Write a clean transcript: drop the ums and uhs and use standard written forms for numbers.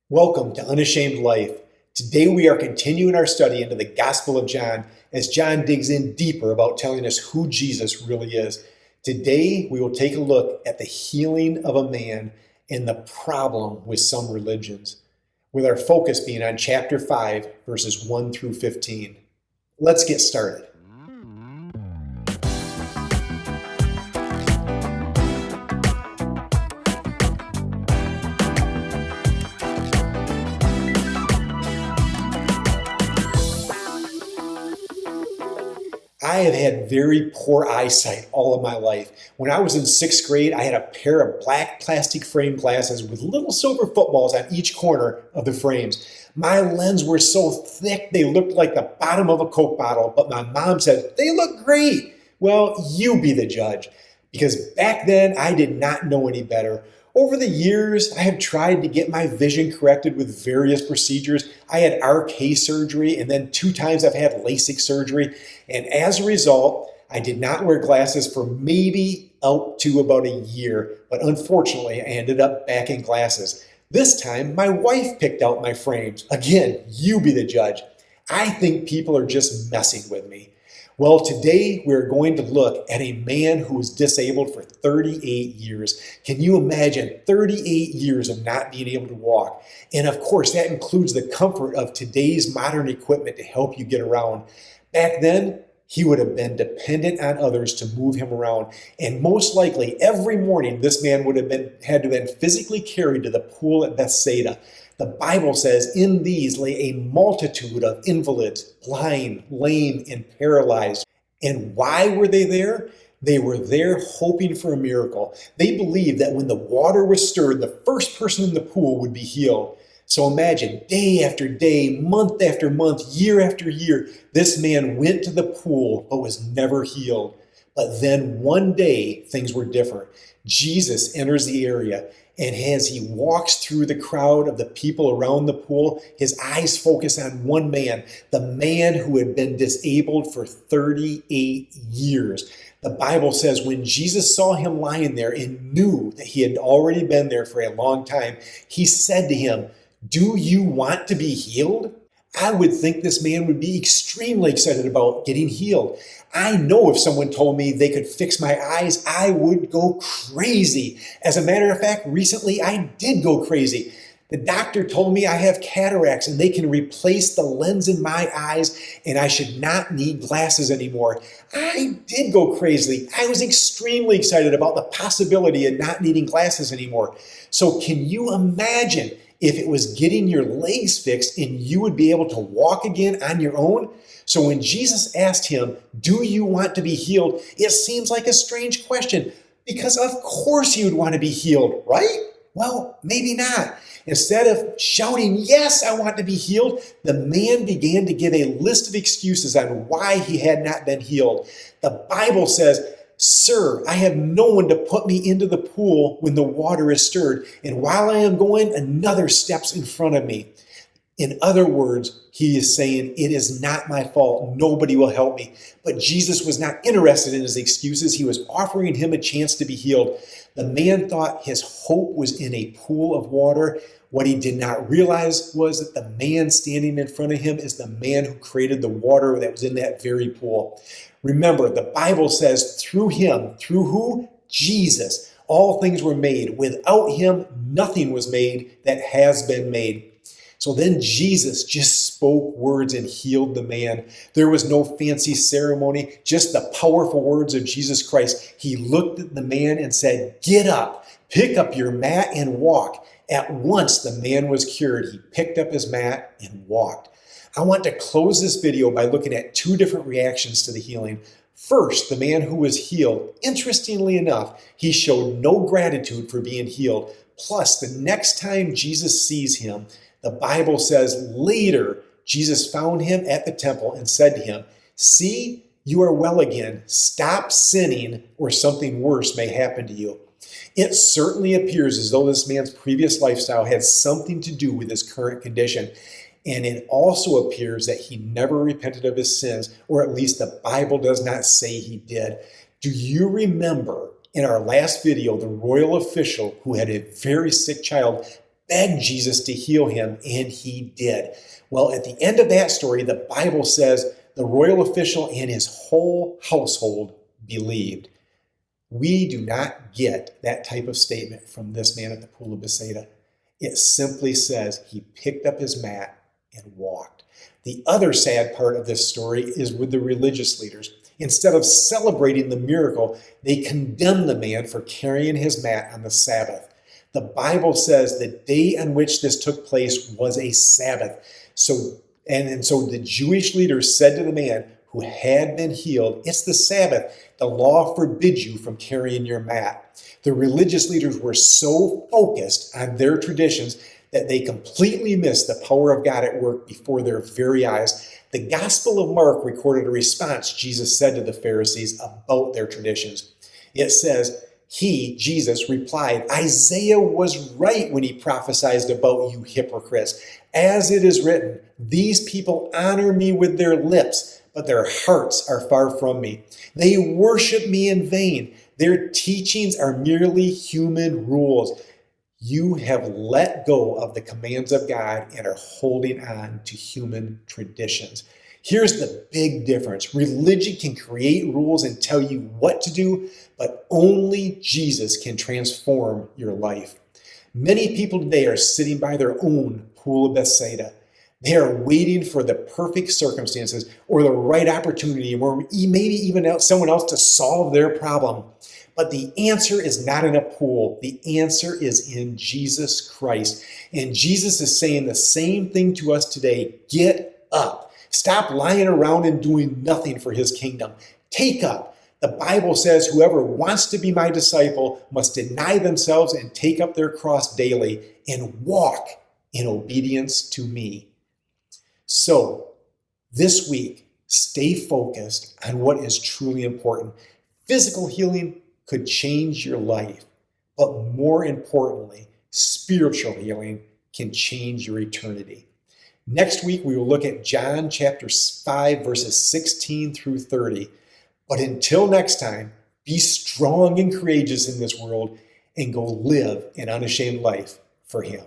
Welcome to Unashamed Life. Today we are continuing our study into the Gospel of John as John digs in deeper about telling us who Jesus really is. Today we will take a look at the healing of a man and the problem with some religions, with our focus being on chapter 5, verses 1 through 15. Let's get started. I have had very poor eyesight all of my life. When I was in sixth grade, I had a pair of black plastic frame glasses with little silver footballs on each corner of the frames. My lenses were so thick they looked like the bottom of a Coke bottle, but my mom said, "They look great." Well, you be the judge, because back then I did not know any better. Over the years, I have tried to get my vision corrected with various procedures. I had RK surgery, and then 2 times I've had LASIK surgery. And as a result, I did not wear glasses for maybe up to about a year. But unfortunately, I ended up back in glasses. This time, my wife picked out my frames. Again, you be the judge. I think people are just messing with me. Well, today we're going to look at a man who was disabled for 38 years. Can you imagine 38 years of not being able to walk? And of course, that includes the comfort of today's modern equipment to help you get around. Back then, he would have been dependent on others to move him around. And most likely, every morning, this man would have had to have been physically carried to the pool at Bethesda. The Bible says, "In these lay a multitude of invalids, blind, lame, and paralyzed." And why were they there? They were there hoping for a miracle. They believed that when the water was stirred, the first person in the pool would be healed. So imagine, day after day, month after month, year after year, this man went to the pool but was never healed. But then one day, things were different. Jesus enters the area, and as he walks through the crowd of the people around the pool, his eyes focus on one man, the man who had been disabled for 38 years. The Bible says when Jesus saw him lying there and knew that he had already been there for a long time, he said to him, "Do you want to be healed?" I would think this man would be extremely excited about getting healed. I know if someone told me they could fix my eyes, I would go crazy. As a matter of fact, recently I did go crazy. The doctor told me I have cataracts and they can replace the lens in my eyes and I should not need glasses anymore. I did go crazy. I was extremely excited about the possibility of not needing glasses anymore. So can you imagine if it was getting your legs fixed and you would be able to walk again on your own? So when Jesus asked him, "Do you want to be healed?" it seems like a strange question because of course he would want to be healed, right? Well, maybe not. Instead of shouting, "Yes, I want to be healed," the man began to give a list of excuses on why he had not been healed. The Bible says, "Sir, I have no one to put me into the pool when the water is stirred, and while I am going, another steps in front of me." In other words, he is saying, "It is not my fault. Nobody will help me." But Jesus was not interested in his excuses. He was offering him a chance to be healed. The man thought his hope was in a pool of water. What he did not realize was that the man standing in front of him is the man who created the water that was in that very pool. Remember, the Bible says through him, through who? Jesus, all things were made. Without him, nothing was made that has been made. So then Jesus just spoke words and healed the man. There was no fancy ceremony, just the powerful words of Jesus Christ. He looked at the man and said, "Get up, pick up your mat and walk." At once the man was cured. He picked up his mat and walked. I want to close this video by looking at 2 different reactions to the healing. First, the man who was healed, interestingly enough, he showed no gratitude for being healed. Plus, the next time Jesus sees him, the Bible says later, Jesus found him at the temple and said to him, "See, you are well again. Stop sinning or something worse may happen to you." It certainly appears as though this man's previous lifestyle had something to do with his current condition. And it also appears that he never repented of his sins, or at least the Bible does not say he did. Do you remember in our last video, the royal official who had a very sick child begged Jesus to heal him, and he did. Well, at the end of that story, the Bible says the royal official and his whole household believed. We do not get that type of statement from this man at the Pool of Bethesda. It simply says he picked up his mat and walked. The other sad part of this story is with the religious leaders. Instead of celebrating the miracle, they condemned the man for carrying his mat on the Sabbath. The Bible says the day on which this took place was a Sabbath. So the Jewish leaders said to the man who had been healed, "It's the Sabbath. The law forbids you from carrying your mat." The religious leaders were so focused on their traditions that they completely missed the power of God at work before their very eyes. The Gospel of Mark recorded a response Jesus said to the Pharisees about their traditions. It says, he, Jesus, replied, "Isaiah was right when he prophesied about you hypocrites. As it is written, these people honor me with their lips, but their hearts are far from me. They worship me in vain. Their teachings are merely human rules." You have let go of the commands of God and are holding on to human traditions. Here's the big difference. Religion can create rules and tell you what to do, but only Jesus can transform your life. Many people today are sitting by their own Pool of Bethesda. They are waiting for the perfect circumstances or the right opportunity, or maybe even someone else to solve their problem. But the answer is not in a pool. The answer is in Jesus Christ. And Jesus is saying the same thing to us today. Get up. Stop lying around and doing nothing for his kingdom. Take up. The Bible says whoever wants to be my disciple must deny themselves and take up their cross daily and walk in obedience to me. So this week, stay focused on what is truly important. Physical healing could change your life, but more importantly, spiritual healing can change your eternity. Next week, we will look at John chapter 5, verses 16 through 30. But until next time, be strong and courageous in this world and go live an unashamed life for him.